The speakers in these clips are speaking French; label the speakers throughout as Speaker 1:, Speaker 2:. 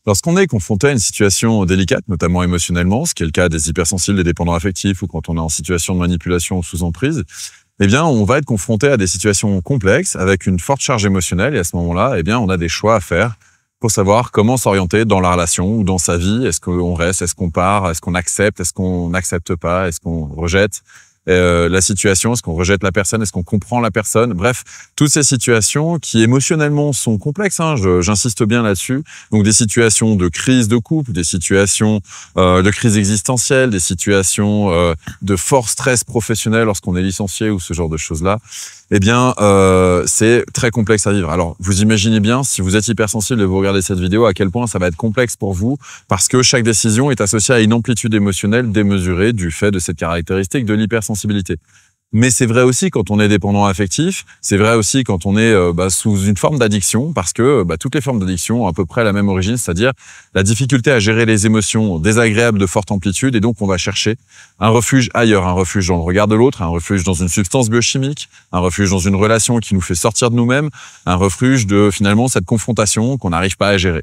Speaker 1: Lorsqu'on est confronté à une situation délicate, notamment émotionnellement, ce qui est le cas des hypersensibles, des dépendants affectifs ou quand on est en situation de manipulation ou sous emprise, eh bien, on va être confronté à des situations complexes avec une forte charge émotionnelle et à ce moment-là, eh bien, on a des choix à faire pour savoir comment s'orienter dans la relation ou dans sa vie. Est-ce qu'on reste, est-ce qu'on part, est-ce qu'on accepte, est-ce qu'on n'accepte pas, est-ce qu'on rejette la situation, est-ce qu'on rejette la personne, est-ce qu'on comprend la personne. Bref, toutes ces situations qui émotionnellement sont complexes, hein, j'insiste bien là-dessus. Donc des situations de crise de couple, des situations de crise existentielle, des situations de fort stress professionnel lorsqu'on est licencié ou ce genre de choses-là. Eh bien, c'est très complexe à vivre. Alors, vous imaginez bien, si vous êtes hypersensible et vous regardez cette vidéo, à quel point ça va être complexe pour vous, parce que chaque décision est associée à une amplitude émotionnelle démesurée du fait de cette caractéristique de l'hypersensibilité. Mais c'est vrai aussi quand on est dépendant affectif, c'est vrai aussi quand on est sous une forme d'addiction, parce que toutes les formes d'addiction ont à peu près la même origine, c'est-à-dire la difficulté à gérer les émotions désagréables de forte amplitude, et donc on va chercher un refuge ailleurs, un refuge dans le regard de l'autre, un refuge dans une substance biochimique, un refuge dans une relation qui nous fait sortir de nous-mêmes, un refuge de finalement cette confrontation qu'on n'arrive pas à gérer.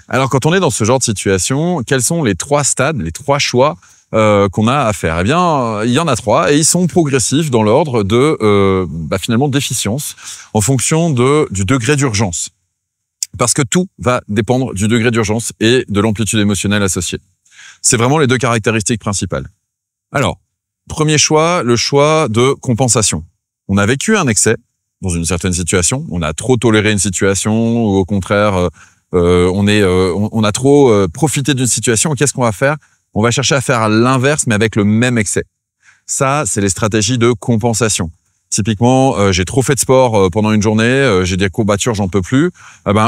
Speaker 1: Alors quand on est dans ce genre de situation, quels sont les trois stades, les trois choix qu'on a à faire? Eh bien, il y en a trois et ils sont progressifs dans l'ordre de finalement d'efficience en fonction du degré d'urgence. Parce que tout va dépendre du degré d'urgence et de l'amplitude émotionnelle associée. C'est vraiment les deux caractéristiques principales. Alors, premier choix, le choix de compensation. On a vécu un excès dans une certaine situation, on a trop toléré une situation ou au contraire on a trop profité d'une situation. Qu'est-ce qu'on va faire? On va chercher à faire l'inverse, mais avec le même excès. Ça, c'est les stratégies de compensation. Typiquement, j'ai trop fait de sport pendant une journée, j'ai des courbatures, j'en peux plus.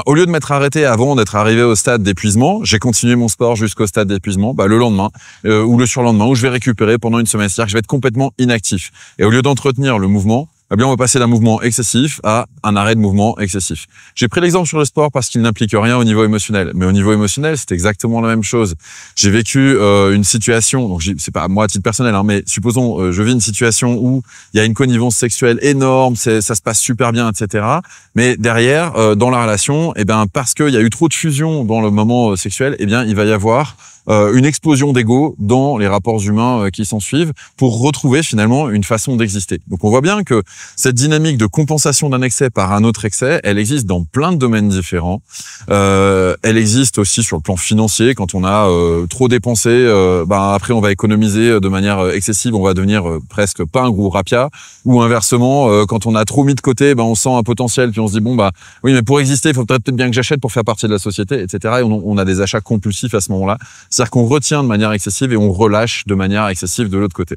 Speaker 1: Au lieu de m'être arrêté avant d'être arrivé au stade d'épuisement, j'ai continué mon sport jusqu'au stade d'épuisement. Le lendemain ou le surlendemain, où je vais récupérer pendant une semaine, c'est-à-dire que je vais être complètement inactif. Et au lieu d'entretenir le mouvement, on va passer d'un mouvement excessif à un arrêt de mouvement excessif. J'ai pris l'exemple sur le sport parce qu'il n'implique rien au niveau émotionnel. Mais au niveau émotionnel, c'est exactement la même chose. J'ai vécu une situation, donc c'est pas moi à titre personnel, hein, mais supposons je vis une situation où il y a une connivence sexuelle énorme, ça se passe super bien, etc. Mais derrière, dans la relation, parce qu'il y a eu trop de fusion dans le moment sexuel, il va y avoir une explosion d'ego dans les rapports humains qui s'en suivent pour retrouver finalement une façon d'exister. Donc on voit bien que cette dynamique de compensation d'un excès par un autre excès, elle existe dans plein de domaines différents. Elle existe aussi sur le plan financier. Quand on a trop dépensé, après on va économiser de manière excessive, on va devenir presque pas un gros rapia. Ou inversement, quand on a trop mis de côté, on sent un potentiel, puis on se dit oui, mais pour exister, il faut peut-être bien que j'achète pour faire partie de la société, etc. Et on a des achats compulsifs à ce moment-là. C'est-à-dire qu'on retient de manière excessive et on relâche de manière excessive de l'autre côté.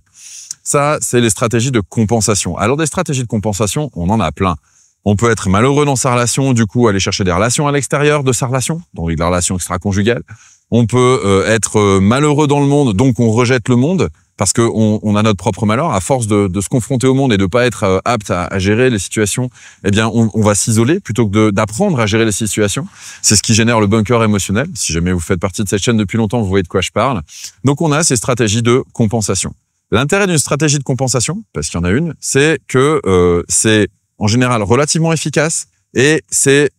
Speaker 1: Ça, c'est les stratégies de compensation. Alors, des stratégies de compensation, on en a plein. On peut être malheureux dans sa relation, du coup, aller chercher des relations à l'extérieur de sa relation, donc la relation extra-conjugale. On peut être malheureux dans le monde, donc on rejette le monde, parce qu'on a notre propre malheur. À force de se confronter au monde et de pas être apte à gérer les situations, on va s'isoler plutôt que d'apprendre à gérer les situations. C'est ce qui génère le bunker émotionnel. Si jamais vous faites partie de cette chaîne depuis longtemps, vous voyez de quoi je parle. Donc on a ces stratégies de compensation. L'intérêt d'une stratégie de compensation, parce qu'il y en a une, c'est que c'est en général relativement efficace et c'est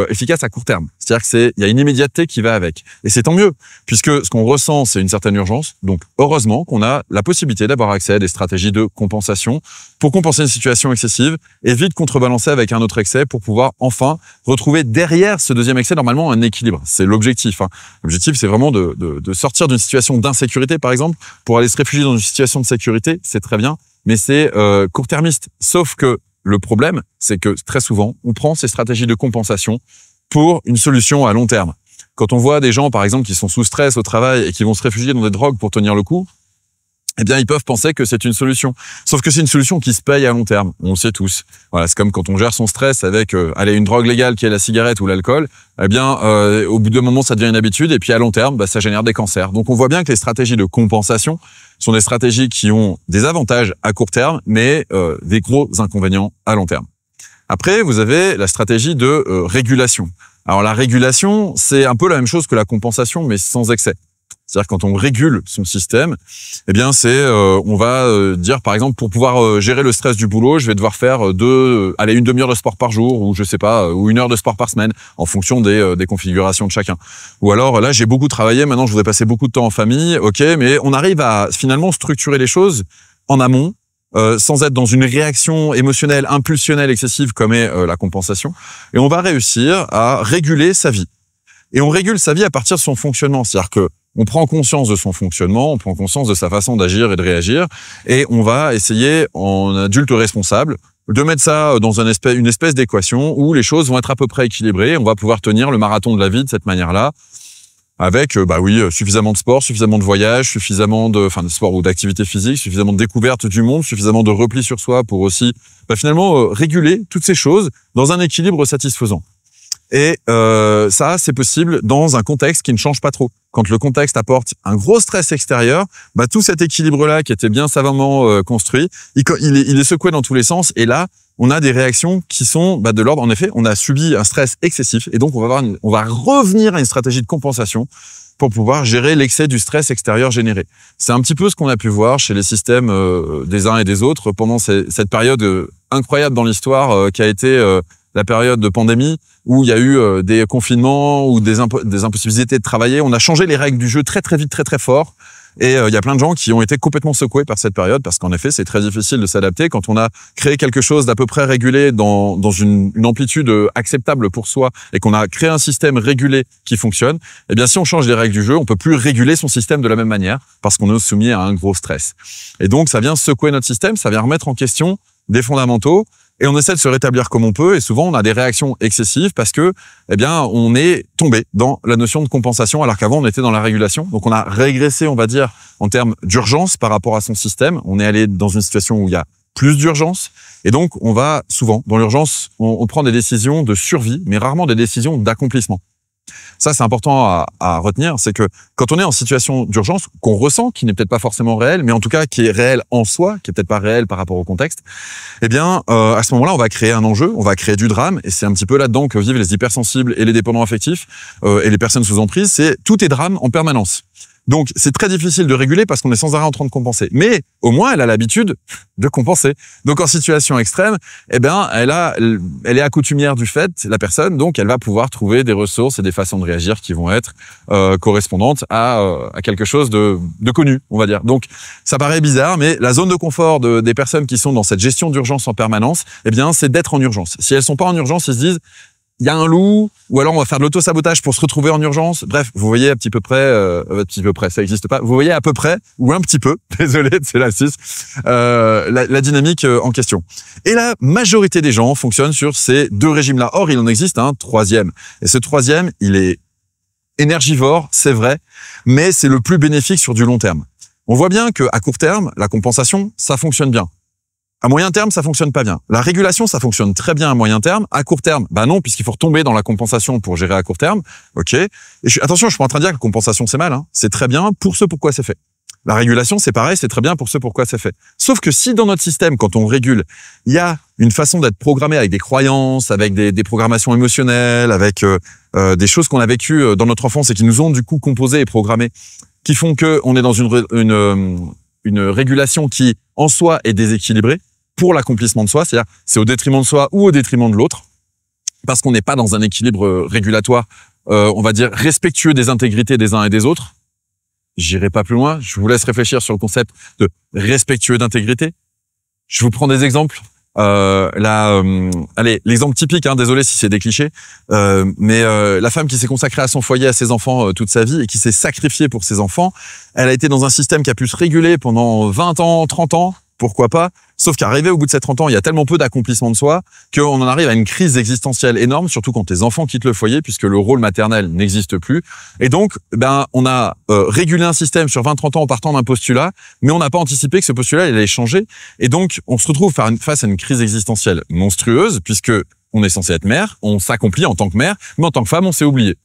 Speaker 1: efficace à court terme. C'est-à-dire que il y a une immédiateté qui va avec. Et c'est tant mieux, puisque ce qu'on ressent, c'est une certaine urgence. Donc, heureusement qu'on a la possibilité d'avoir accès à des stratégies de compensation pour compenser une situation excessive et vite contrebalancer avec un autre excès pour pouvoir enfin retrouver derrière ce deuxième excès, normalement, un équilibre. C'est l'objectif. Hein. L'objectif, c'est vraiment de sortir d'une situation d'insécurité, par exemple, pour aller se réfugier dans une situation de sécurité. C'est très bien, mais c'est court-termiste. Sauf que le problème, c'est que très souvent, on prend ces stratégies de compensation pour une solution à long terme. Quand on voit des gens, par exemple, qui sont sous stress au travail et qui vont se réfugier dans des drogues pour tenir le coup, ils peuvent penser que c'est une solution. Sauf que c'est une solution qui se paye à long terme. On le sait tous. Voilà, c'est comme quand on gère son stress avec une drogue légale qui est la cigarette ou l'alcool. Au bout d'un moment, ça devient une habitude et puis à long terme, ça génère des cancers. Donc, on voit bien que les stratégies de compensation sont des stratégies qui ont des avantages à court terme, mais des gros inconvénients à long terme. Après, vous avez la stratégie de régulation. Alors, la régulation, c'est un peu la même chose que la compensation, mais sans excès. C'est-à-dire quand on régule son système, eh bien on va dire par exemple pour pouvoir gérer le stress du boulot, je vais devoir faire une demi-heure de sport par jour ou je sais pas ou 1 heure de sport par semaine en fonction des configurations de chacun. Ou alors là j'ai beaucoup travaillé, maintenant je voudrais passer beaucoup de temps en famille, ok, mais on arrive à finalement structurer les choses en amont. Sans être dans une réaction émotionnelle, impulsionnelle excessive comme est la compensation. Et on va réussir à réguler sa vie. Et on régule sa vie à partir de son fonctionnement. C'est-à-dire que on prend conscience de son fonctionnement, on prend conscience de sa façon d'agir et de réagir, et on va essayer, en adulte responsable, de mettre ça dans une espèce d'équation où les choses vont être à peu près équilibrées. On va pouvoir tenir le marathon de la vie de cette manière-là, avec suffisamment de sport, suffisamment de voyage, suffisamment de sport ou d'activité physique, suffisamment de découverte du monde, suffisamment de repli sur soi pour aussi finalement réguler toutes ces choses dans un équilibre satisfaisant. Et ça, c'est possible dans un contexte qui ne change pas trop. Quand le contexte apporte un gros stress extérieur, tout cet équilibre-là qui était bien savamment construit, il est secoué dans tous les sens. Et là, on a des réactions qui sont de l'ordre, en effet, on a subi un stress excessif. Et donc, on va revenir à une stratégie de compensation pour pouvoir gérer l'excès du stress extérieur généré. C'est un petit peu ce qu'on a pu voir chez les systèmes des uns et des autres pendant cette période incroyable dans l'histoire qui a été la période de pandémie, où il y a eu des confinements ou des impossibilités de travailler. On a changé les règles du jeu très très vite, très très fort. Et il y a plein de gens qui ont été complètement secoués par cette période, parce qu'en effet, c'est très difficile de s'adapter. Quand on a créé quelque chose d'à peu près régulé dans une amplitude acceptable pour soi, et qu'on a créé un système régulé qui fonctionne, eh bien si on change les règles du jeu, on peut plus réguler son système de la même manière, parce qu'on est soumis à un gros stress. Et donc ça vient secouer notre système, ça vient remettre en question des fondamentaux, et on essaie de se rétablir comme on peut, et souvent on a des réactions excessives parce que, on est tombé dans la notion de compensation alors qu'avant on était dans la régulation. Donc on a régressé, on va dire, en termes d'urgence par rapport à son système. On est allé dans une situation où il y a plus d'urgence, et donc on va souvent, dans l'urgence, on prend des décisions de survie, mais rarement des décisions d'accomplissement. Ça, c'est important à retenir, c'est que quand on est en situation d'urgence, qu'on ressent, qui n'est peut-être pas forcément réel, mais en tout cas qui est réel en soi, qui est peut-être pas réel par rapport au contexte, à ce moment-là, on va créer un enjeu, on va créer du drame, et c'est un petit peu là-dedans que vivent les hypersensibles et les dépendants affectifs et les personnes sous emprise, c'est tout est drame en permanence. Donc, c'est très difficile de réguler parce qu'on est sans arrêt en train de compenser. Mais, au moins, elle a l'habitude de compenser. Donc, en situation extrême, elle est accoutumière du fait, la personne, donc elle va pouvoir trouver des ressources et des façons de réagir qui vont être correspondantes à quelque chose de connu, on va dire. Donc, ça paraît bizarre, mais la zone de confort des personnes qui sont dans cette gestion d'urgence en permanence, c'est d'être en urgence. Si elles sont pas en urgence, ils se disent il y a un loup, ou alors on va faire de l'auto-sabotage pour se retrouver en urgence. Bref, vous voyez à petit peu près, ça n'existe pas. Vous voyez à peu près, ou un petit peu, désolé, c'est la 6, la dynamique en question. Et la majorité des gens fonctionnent sur ces deux régimes-là. Or, il en existe un troisième. Et ce troisième, il est énergivore, c'est vrai, mais c'est le plus bénéfique sur du long terme. On voit bien qu'à court terme, la compensation, ça fonctionne bien. À moyen terme, ça fonctionne pas bien. La régulation, ça fonctionne très bien à moyen terme. À court terme, non, puisqu'il faut retomber dans la compensation pour gérer à court terme. Ok. Et attention, je suis pas en train de dire que la compensation, c'est mal, hein. C'est très bien pour ce pourquoi c'est fait. La régulation, c'est pareil, c'est très bien pour ce pourquoi c'est fait. Sauf que si dans notre système, quand on régule, il y a une façon d'être programmé avec des croyances, avec des programmations émotionnelles, avec des choses qu'on a vécues dans notre enfance et qui nous ont du coup composé et programmé, qui font que on est dans une régulation qui, en soi, est déséquilibrée pour l'accomplissement de soi, c'est-à-dire c'est au détriment de soi ou au détriment de l'autre, parce qu'on n'est pas dans un équilibre régulatoire, on va dire, respectueux des intégrités des uns et des autres. J'irai pas plus loin, je vous laisse réfléchir sur le concept de respectueux d'intégrité. Je vous prends des exemples. Allez, l'exemple typique, hein, désolé si c'est des clichés, mais la femme qui s'est consacrée à son foyer, à ses enfants toute sa vie et qui s'est sacrifiée pour ses enfants, elle a été dans un système qui a pu se réguler pendant 20 ans, 30 ans, pourquoi pas, sauf qu'arrivé au bout de ces 30 ans, il y a tellement peu d'accomplissement de soi qu'on en arrive à une crise existentielle énorme, surtout quand les enfants quittent le foyer puisque le rôle maternel n'existe plus. Et donc, on a régulé un système sur 20-30 ans en partant d'un postulat, mais on n'a pas anticipé que ce postulat il allait changer. Et donc, on se retrouve face à une crise existentielle monstrueuse puisque on est censé être mère, on s'accomplit en tant que mère, mais en tant que femme, on s'est oublié.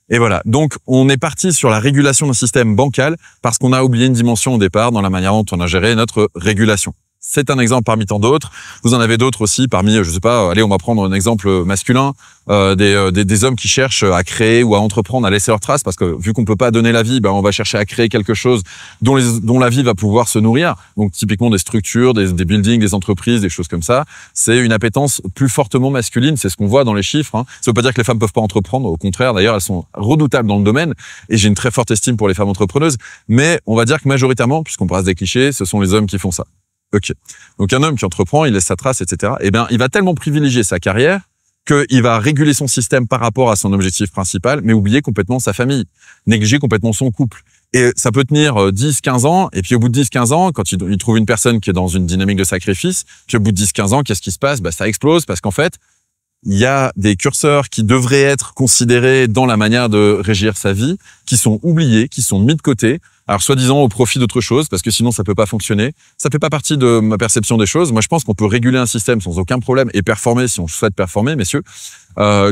Speaker 1: Et voilà, donc on est parti sur la régulation d'un système bancal parce qu'on a oublié une dimension au départ dans la manière dont on a géré notre régulation. c'est un exemple parmi tant d'autres. Vous en avez d'autres aussi parmi, je sais pas, allez, on va prendre un exemple masculin, des hommes qui cherchent à créer ou à entreprendre, à laisser leur trace, parce que vu qu'on peut pas donner la vie, ben on va chercher à créer quelque chose dont la vie va pouvoir se nourrir. Donc typiquement des structures, des buildings, des entreprises, des choses comme ça. C'est une appétence plus fortement masculine, c'est ce qu'on voit dans les chiffres. Hein. Ça veut pas dire que les femmes peuvent pas entreprendre, au contraire, d'ailleurs elles sont redoutables dans le domaine, et j'ai une très forte estime pour les femmes entrepreneuses. Mais on va dire que majoritairement, puisqu'on passe des clichés, ce sont les hommes qui font ça. Ok. Donc un homme qui entreprend, il laisse sa trace, etc. Eh bien, il va tellement privilégier sa carrière qu'il va réguler son système par rapport à son objectif principal, mais oublier complètement sa famille, négliger complètement son couple. Et ça peut tenir 10, 15 ans, et puis au bout de 10, 15 ans, quand il trouve une personne qui est dans une dynamique de sacrifice, puis au bout de 10, 15 ans, qu'est-ce qui se passe? Bah, ça explose, parce qu'en fait, il y a des curseurs qui devraient être considérés dans la manière de régir sa vie, qui sont oubliés, qui sont mis de côté, alors soi-disant au profit d'autre chose, parce que sinon ça peut pas fonctionner. Ça fait pas partie de ma perception des choses. Moi, je pense qu'on peut réguler un système sans aucun problème et performer si on souhaite performer, messieurs,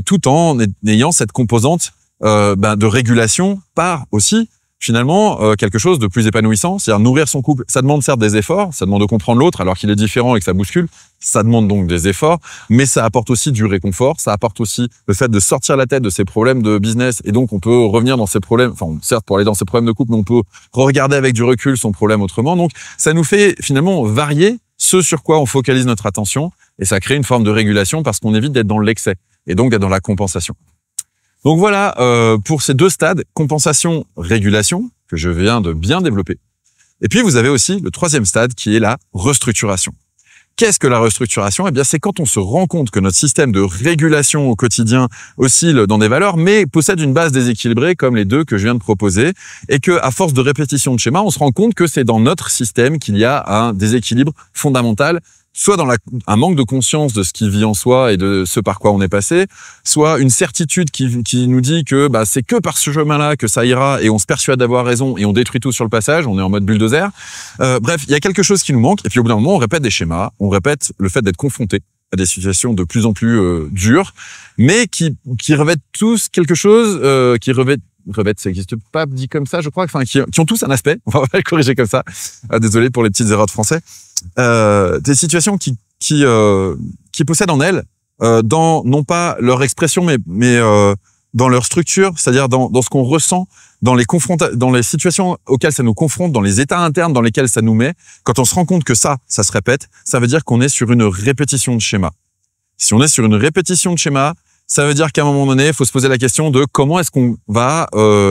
Speaker 1: tout en ayant cette composante de régulation par aussi finalement quelque chose de plus épanouissant, c'est-à-dire nourrir son couple. Ça demande certes des efforts, ça demande de comprendre l'autre alors qu'il est différent et que ça bouscule, ça demande donc des efforts, mais ça apporte aussi du réconfort, ça apporte aussi le fait de sortir la tête de ses problèmes de business, et donc on peut revenir dans ses problèmes, enfin certes pour aller dans ses problèmes de couple, mais on peut regarder avec du recul son problème autrement. Donc ça nous fait finalement varier ce sur quoi on focalise notre attention, et ça crée une forme de régulation parce qu'on évite d'être dans l'excès et donc d'être dans la compensation. Donc voilà pour ces deux stades, compensation, régulation, que je viens de bien développer. Et puis vous avez aussi le troisième stade qui est la restructuration. Qu'est-ce que la restructuration? Eh bien, c'est quand on se rend compte que notre système de régulation au quotidien oscille dans des valeurs, mais possède une base déséquilibrée comme les deux que je viens de proposer, et que, à force de répétition de schémas, on se rend compte que c'est dans notre système qu'il y a un déséquilibre fondamental, soit dans un manque de conscience de ce qui vit en soi et de ce par quoi on est passé, soit une certitude qui nous dit que c'est que par ce chemin-là que ça ira, et on se persuade d'avoir raison et on détruit tout sur le passage, on est en mode bulldozer. Bref, il y a quelque chose qui nous manque, et puis au bout d'un moment, on répète des schémas, on répète le fait d'être confronté à des situations de plus en plus dures, mais qui revêtent tous quelque chose, ça n'existe pas dit comme ça, je crois, enfin, qui ont tous un aspect, on va le corriger comme ça, désolé pour les petites erreurs de français, des situations qui possèdent en elles, dans, non pas leur expression, mais dans leur structure, c'est-à-dire dans ce qu'on ressent, dans les situations auxquelles ça nous confronte, dans les états internes dans lesquels ça nous met. Quand on se rend compte que ça se répète, ça veut dire qu'on est sur une répétition de schéma. Si on est sur une répétition de schéma, ça veut dire qu'à un moment donné, il faut se poser la question de comment est-ce qu'on va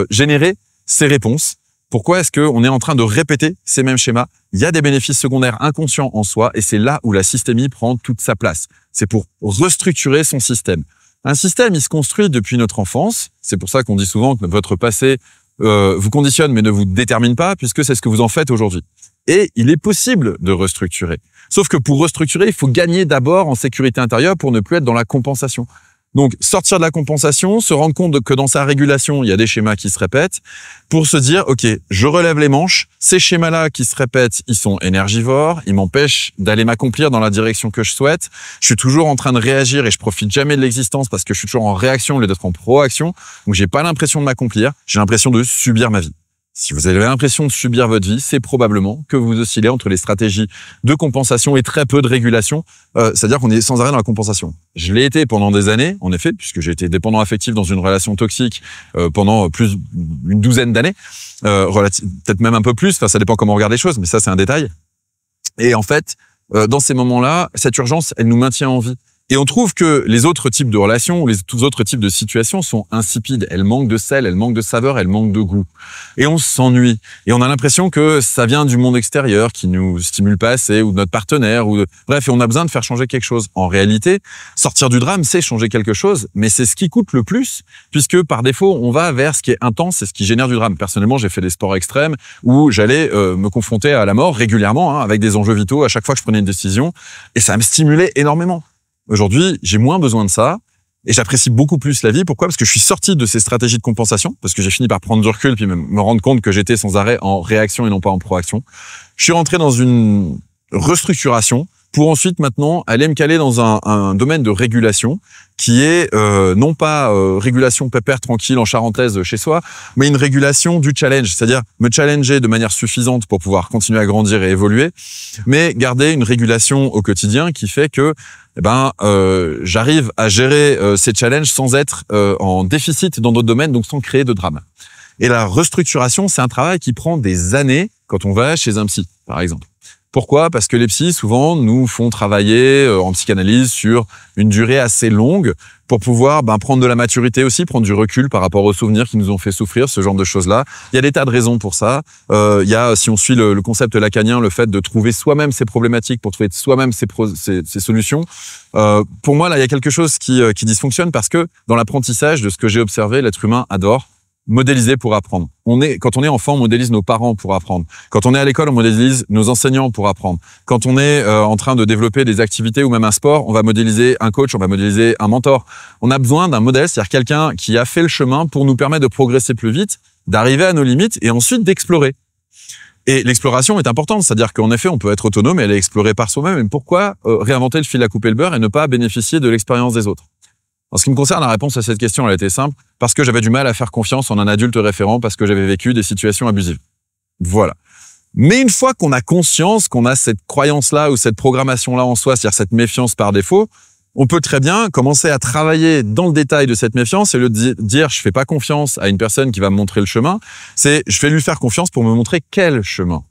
Speaker 1: générer ces réponses. Pourquoi est-ce qu'on est en train de répéter ces mêmes schémas? Il y a des bénéfices secondaires inconscients en soi, et c'est là où la systémie prend toute sa place. C'est pour restructurer son système. Un système, il se construit depuis notre enfance. C'est pour ça qu'on dit souvent que votre passé vous conditionne mais ne vous détermine pas, puisque c'est ce que vous en faites aujourd'hui. Et il est possible de restructurer. Sauf que pour restructurer, il faut gagner d'abord en sécurité intérieure pour ne plus être dans la compensation. Donc, sortir de la compensation, se rendre compte que dans sa régulation, il y a des schémas qui se répètent, pour se dire, OK, je relève les manches, ces schémas-là qui se répètent, ils sont énergivores, ils m'empêchent d'aller m'accomplir dans la direction que je souhaite, je suis toujours en train de réagir et je profite jamais de l'existence parce que je suis toujours en réaction au lieu d'être en proaction, donc j'ai pas l'impression de m'accomplir, j'ai l'impression de subir ma vie. Si vous avez l'impression de subir votre vie, c'est probablement que vous oscillez entre les stratégies de compensation et très peu de régulation. C'est-à-dire qu'on est sans arrêt dans la compensation. Je l'ai été pendant des années, en effet, puisque j'ai été dépendant affectif dans une relation toxique pendant plus d'une douzaine d'années, peut-être même un peu plus. Enfin, ça dépend comment on regarde les choses, mais ça, c'est un détail. Et en fait, dans ces moments-là, cette urgence, elle nous maintient en vie. Et on trouve que les autres types de relations ou les autres types de situations sont insipides. Elles manquent de sel, elles manquent de saveur, elles manquent de goût. Et on s'ennuie. Et on a l'impression que ça vient du monde extérieur qui nous stimule pas assez, ou de notre partenaire, bref, et on a besoin de faire changer quelque chose. En réalité, sortir du drame, c'est changer quelque chose, mais c'est ce qui coûte le plus, puisque par défaut, on va vers ce qui est intense et ce qui génère du drame. Personnellement, j'ai fait des sports extrêmes où j'allais me confronter à la mort régulièrement, avec des enjeux vitaux à chaque fois que je prenais une décision, et ça me stimulait énormément. Aujourd'hui, j'ai moins besoin de ça et j'apprécie beaucoup plus la vie. Pourquoi? Parce que je suis sorti de ces stratégies de compensation, parce que j'ai fini par prendre du recul puis me rendre compte que j'étais sans arrêt en réaction et non pas en proaction. Je suis rentré dans une restructuration pour ensuite maintenant aller me caler dans un domaine de régulation qui est non pas régulation pépère tranquille en charentaise chez soi, mais une régulation du challenge, c'est-à-dire me challenger de manière suffisante pour pouvoir continuer à grandir et évoluer, mais garder une régulation au quotidien qui fait que j'arrive à gérer ces challenges sans être en déficit dans d'autres domaines, donc sans créer de drame. Et la restructuration, c'est un travail qui prend des années quand on va chez un psy, par exemple. Pourquoi? Parce que les psys, souvent, nous font travailler en psychanalyse sur une durée assez longue pour pouvoir prendre de la maturité aussi, prendre du recul par rapport aux souvenirs qui nous ont fait souffrir, ce genre de choses-là. Il y a des tas de raisons pour ça. Il y a, si on suit le concept lacanien, le fait de trouver soi-même ses problématiques pour trouver soi-même ses solutions. Pour moi, là, il y a quelque chose qui dysfonctionne parce que dans l'apprentissage, de ce que j'ai observé, l'être humain adore modéliser pour apprendre. Quand on est enfant, on modélise nos parents pour apprendre. Quand on est à l'école, on modélise nos enseignants pour apprendre. Quand on est en train de développer des activités ou même un sport, on va modéliser un coach, on va modéliser un mentor. On a besoin d'un modèle, c'est-à-dire quelqu'un qui a fait le chemin pour nous permettre de progresser plus vite, d'arriver à nos limites et ensuite d'explorer. Et l'exploration est importante, c'est-à-dire qu'en effet, on peut être autonome et aller explorer par soi-même. Mais pourquoi réinventer le fil à couper le beurre et ne pas bénéficier de l'expérience des autres? En ce qui me concerne, la réponse à cette question, elle était simple, parce que j'avais du mal à faire confiance en un adulte référent, parce que j'avais vécu des situations abusives. Voilà. Mais une fois qu'on a conscience, qu'on a cette croyance-là ou cette programmation-là en soi, c'est-à-dire cette méfiance par défaut, on peut très bien commencer à travailler dans le détail de cette méfiance et le dire je fais pas confiance à une personne qui va me montrer le chemin, c'est je vais lui faire confiance pour me montrer quel chemin.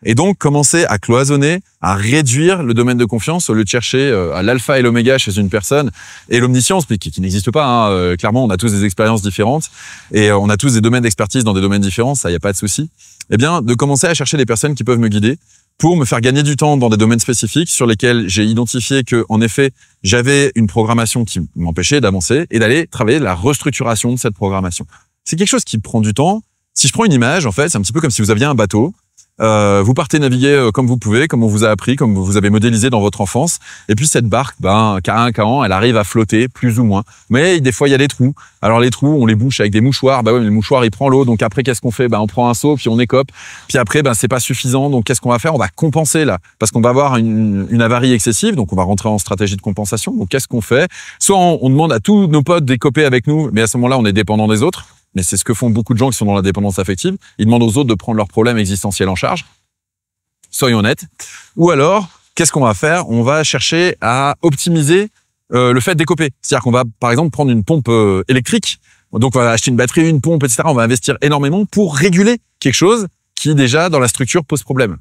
Speaker 1: Et donc, commencer à cloisonner, à réduire le domaine de confiance au lieu de chercher à l'alpha et l'oméga chez une personne. Et l'omniscience, qui n'existe pas, hein, clairement, on a tous des expériences différentes et on a tous des domaines d'expertise dans des domaines différents, ça, y a pas de souci. Eh bien, de commencer à chercher des personnes qui peuvent me guider pour me faire gagner du temps dans des domaines spécifiques sur lesquels j'ai identifié que, en effet, j'avais une programmation qui m'empêchait d'avancer et d'aller travailler la restructuration de cette programmation. C'est quelque chose qui prend du temps. Si je prends une image, en fait, c'est un petit peu comme si vous aviez un bateau. Vous partez naviguer comme vous pouvez, comme on vous a appris, comme vous avez modélisé dans votre enfance. Et puis cette barque, elle arrive à flotter plus ou moins. Mais des fois, il y a des trous. Alors les trous, on les bouche avec des mouchoirs. Mais le mouchoir, il prend l'eau. Donc après, qu'est-ce qu'on fait? On prend un seau, puis on écope. Puis après, c'est pas suffisant. Donc qu'est-ce qu'on va faire? On va compenser là, parce qu'on va avoir une avarie excessive. Donc on va rentrer en stratégie de compensation. Donc qu'est-ce qu'on fait? Soit on demande à tous nos potes d'écoper avec nous, mais à ce moment-là, on est dépendant des autres. Mais c'est ce que font beaucoup de gens qui sont dans la dépendance affective. Ils demandent aux autres de prendre leurs problèmes existentiels en charge. Soyons honnêtes. Ou alors, qu'est-ce qu'on va faire? On va chercher à optimiser le fait d'écoper. C'est-à-dire qu'on va, par exemple, prendre une pompe électrique. Donc, on va acheter une batterie, une pompe, etc. On va investir énormément pour réguler quelque chose qui, déjà, dans la structure, pose problème.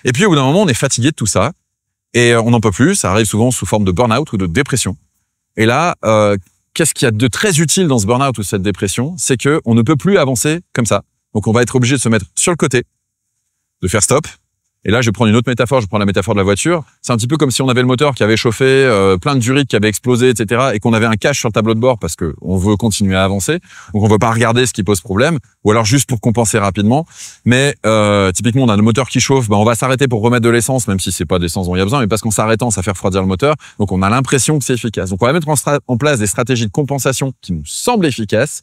Speaker 1: Et puis, au bout d'un moment, on est fatigué de tout ça. Et on n'en peut plus. Ça arrive souvent sous forme de burn-out ou de dépression. Et là, qu'est-ce qu'il y a de très utile dans ce burn-out ou cette dépression? C'est que on ne peut plus avancer comme ça. Donc, on va être obligé de se mettre sur le côté, de faire stop. Et là, je vais prendre une autre métaphore, je prends la métaphore de la voiture. C'est un petit peu comme si on avait le moteur qui avait chauffé, plein de durite qui avait explosé, etc. et qu'on avait un cache sur le tableau de bord parce que on veut continuer à avancer. Donc, on veut pas regarder ce qui pose problème ou alors juste pour compenser rapidement. Mais typiquement, on a le moteur qui chauffe, on va s'arrêter pour remettre de l'essence, même si c'est pas d'essence dont il y a besoin, mais parce qu'en s'arrêtant, ça fait refroidir le moteur. Donc, on a l'impression que c'est efficace. Donc, on va mettre en place des stratégies de compensation qui nous semblent efficaces,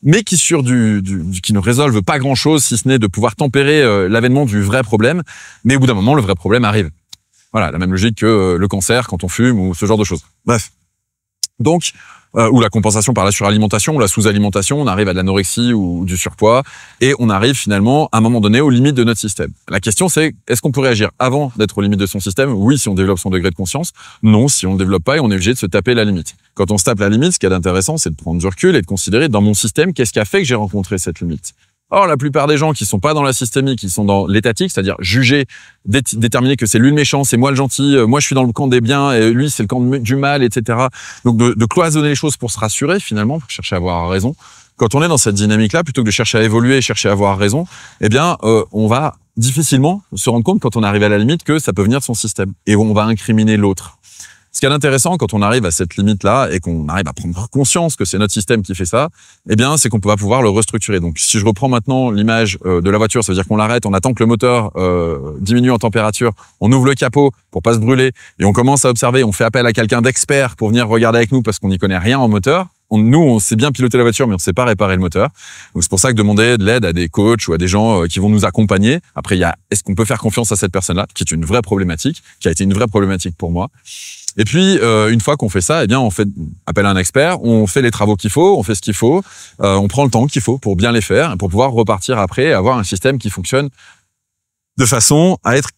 Speaker 1: mais qui qui ne résolvent pas grand-chose, si ce n'est de pouvoir tempérer l'avènement du vrai problème. Mais au bout d'un moment, le vrai problème arrive. Voilà, la même logique que le cancer quand on fume ou ce genre de choses. Bref. Donc, ou la compensation par la suralimentation ou la sous-alimentation, on arrive à de l'anorexie ou du surpoids et on arrive finalement à un moment donné aux limites de notre système. La question c'est, est-ce qu'on peut réagir avant d'être aux limites de son système? Oui, si on développe son degré de conscience. Non, si on ne le développe pas et on est obligé de se taper la limite. Quand on se tape la limite, ce qui est intéressant, c'est de prendre du recul et de considérer dans mon système, qu'est-ce qui a fait que j'ai rencontré cette limite? Or, la plupart des gens qui sont pas dans la systémique, qui sont dans l'étatique, c'est-à-dire juger, déterminer que c'est lui le méchant, c'est moi le gentil, moi je suis dans le camp des biens, et lui c'est le camp du mal, etc. Donc de cloisonner les choses pour se rassurer finalement, pour chercher à avoir raison. Quand on est dans cette dynamique-là, plutôt que de chercher à évoluer et chercher à avoir raison, eh bien, on va difficilement se rendre compte quand on arrive à la limite que ça peut venir de son système et on va incriminer l'autre. Ce qui est intéressant quand on arrive à cette limite-là et qu'on arrive à prendre conscience que c'est notre système qui fait ça, eh bien, c'est qu'on va pouvoir le restructurer. Donc, si je reprends maintenant l'image de la voiture, ça veut dire qu'on l'arrête, on attend que le moteur diminue en température, on ouvre le capot pour pas se brûler et on commence à observer, on fait appel à quelqu'un d'expert pour venir regarder avec nous parce qu'on n'y connaît rien en moteur. nous, on sait bien piloter la voiture, mais on sait pas réparer le moteur. Donc c'est pour ça que demander de l'aide à des coachs ou à des gens qui vont nous accompagner. Après, il y a est-ce qu'on peut faire confiance à cette personne-là, qui est une vraie problématique, qui a été une vraie problématique pour moi. Et puis, une fois qu'on fait ça, eh bien, on fait appel à un expert, on fait les travaux qu'il faut, on fait ce qu'il faut, on prend le temps qu'il faut pour bien les faire, pour pouvoir repartir après et avoir un système qui fonctionne de façon à être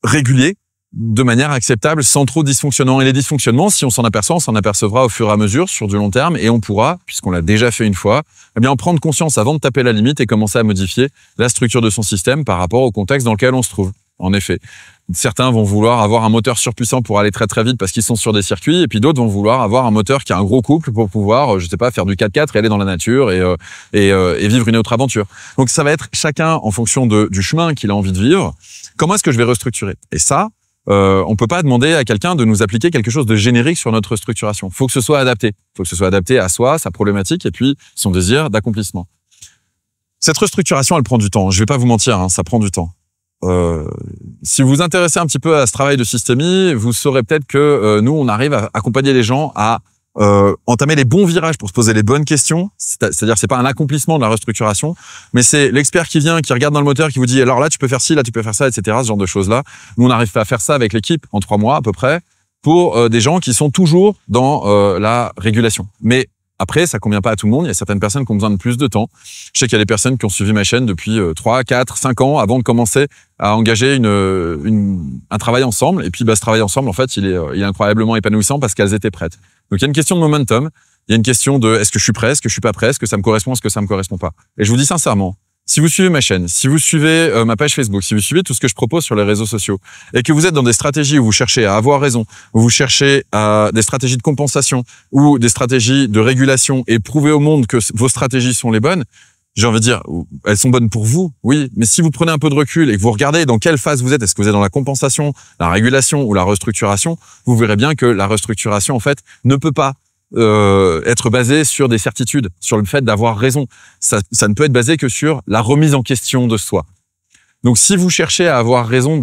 Speaker 1: régulier, de manière acceptable, sans trop de dysfonctionnements. Et les dysfonctionnements, si on s'en aperçoit, on s'en apercevra au fur et à mesure sur du long terme, et on pourra, puisqu'on l'a déjà fait une fois, eh bien, en prendre conscience avant de taper la limite et commencer à modifier la structure de son système par rapport au contexte dans lequel on se trouve. En effet, certains vont vouloir avoir un moteur surpuissant pour aller très très vite parce qu'ils sont sur des circuits, et puis d'autres vont vouloir avoir un moteur qui a un gros couple pour pouvoir, je sais pas, faire du 4x4 et aller dans la nature et vivre une autre aventure. Donc ça va être chacun en fonction du chemin qu'il a envie de vivre. Comment est-ce que je vais restructurer? Et ça, on peut pas demander à quelqu'un de nous appliquer quelque chose de générique sur notre structuration. Faut que ce soit adapté. Faut que ce soit adapté à soi, sa problématique et puis son désir d'accomplissement. Cette restructuration, elle prend du temps. Je vais pas vous mentir, hein, ça prend du temps. Si vous vous intéressez un petit peu à ce travail de systémie, vous saurez peut-être que nous, on arrive à accompagner les gens à entamer les bons virages pour se poser les bonnes questions. C'est-à-dire, c'est pas un accomplissement de la restructuration, mais c'est l'expert qui vient, qui regarde dans le moteur, qui vous dit alors là, tu peux faire ci, là, tu peux faire ça, etc. Ce genre de choses-là. Nous, on arrive à faire ça avec l'équipe en 3 mois à peu près pour des gens qui sont toujours dans la régulation. Mais après, ça convient pas à tout le monde. Il y a certaines personnes qui ont besoin de plus de temps. Je sais qu'il y a des personnes qui ont suivi ma chaîne depuis 3, 4, 5 ans avant de commencer à engager un travail ensemble. Et puis, ce travail ensemble, en fait, il est incroyablement épanouissant parce qu'elles étaient prêtes. Donc, il y a une question de momentum. Il y a une question de est-ce que je suis prêt, est-ce que je suis pas prêt, est-ce que ça me correspond, est-ce que ça me correspond pas. Et je vous dis sincèrement, si vous suivez ma chaîne, si vous suivez ma page Facebook, si vous suivez tout ce que je propose sur les réseaux sociaux et que vous êtes dans des stratégies où vous cherchez à avoir raison, où vous cherchez des stratégies de compensation ou des stratégies de régulation et prouver au monde que vos stratégies sont les bonnes, j'ai envie de dire, elles sont bonnes pour vous, oui, mais si vous prenez un peu de recul et que vous regardez dans quelle phase vous êtes, est-ce que vous êtes dans la compensation, la régulation ou la restructuration, vous verrez bien que la restructuration, en fait, ne peut pas être basé sur des certitudes, sur le fait d'avoir raison. Ça ne peut être basé que sur la remise en question de soi. Donc, si vous cherchez à avoir raison,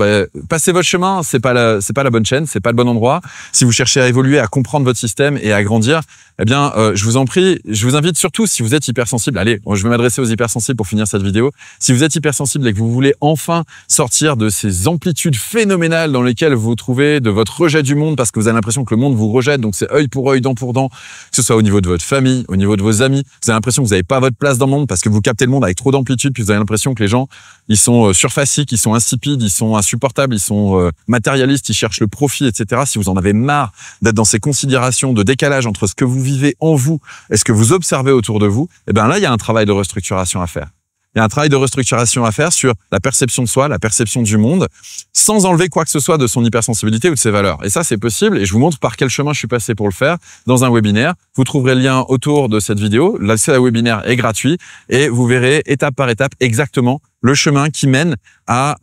Speaker 1: passez votre chemin. C'est pas la bonne chaîne, c'est pas le bon endroit. Si vous cherchez à évoluer, à comprendre votre système et à grandir, eh bien, je vous en prie, je vous invite surtout, si vous êtes hypersensible, allez, je vais m'adresser aux hypersensibles pour finir cette vidéo. Si vous êtes hypersensible et que vous voulez enfin sortir de ces amplitudes phénoménales dans lesquelles vous vous trouvez, de votre rejet du monde parce que vous avez l'impression que le monde vous rejette, donc c'est œil pour œil, dent pour dent, que ce soit au niveau de votre famille, au niveau de vos amis, vous avez l'impression que vous n'avez pas votre place dans le monde parce que vous captez le monde avec trop d'amplitude, puis vous avez l'impression que les gens, ils sont surfaciques, ils sont insipides, ils sont insupportables, ils sont matérialistes, ils cherchent le profit, etc. Si vous en avez marre d'être dans ces considérations de décalage entre ce que vous vivez en vous et ce que vous observez autour de vous, eh bien là, il y a un travail de restructuration à faire. Il y a un travail de restructuration à faire sur la perception de soi, la perception du monde, sans enlever quoi que ce soit de son hypersensibilité ou de ses valeurs. Et ça, c'est possible et je vous montre par quel chemin je suis passé pour le faire dans un webinaire. Vous trouverez le lien autour de cette vidéo. L'accès à webinaire est gratuit et vous verrez étape par étape exactement le chemin qui mène à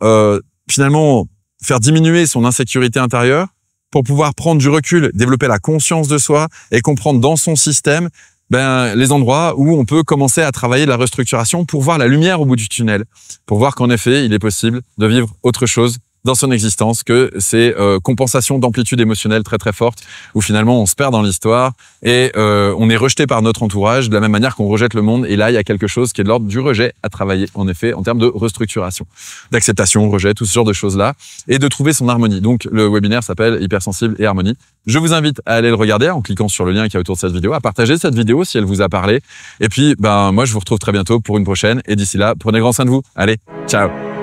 Speaker 1: finalement faire diminuer son insécurité intérieure pour pouvoir prendre du recul, développer la conscience de soi et comprendre dans son système les endroits où on peut commencer à travailler la restructuration pour voir la lumière au bout du tunnel, pour voir qu'en effet, il est possible de vivre autre chose dans son existence que ces compensations d'amplitude émotionnelle très très fortes où finalement on se perd dans l'histoire et on est rejeté par notre entourage de la même manière qu'on rejette le monde. Et là, il y a quelque chose qui est de l'ordre du rejet à travailler en effet en termes de restructuration, d'acceptation, rejet, tout ce genre de choses-là et de trouver son harmonie. Donc le webinaire s'appelle Hypersensible et Harmonie. Je vous invite à aller le regarder en cliquant sur le lien qui est autour de cette vidéo, à partager cette vidéo si elle vous a parlé. Et puis, moi, je vous retrouve très bientôt pour une prochaine. Et d'ici là, prenez grand soin de vous. Allez, ciao!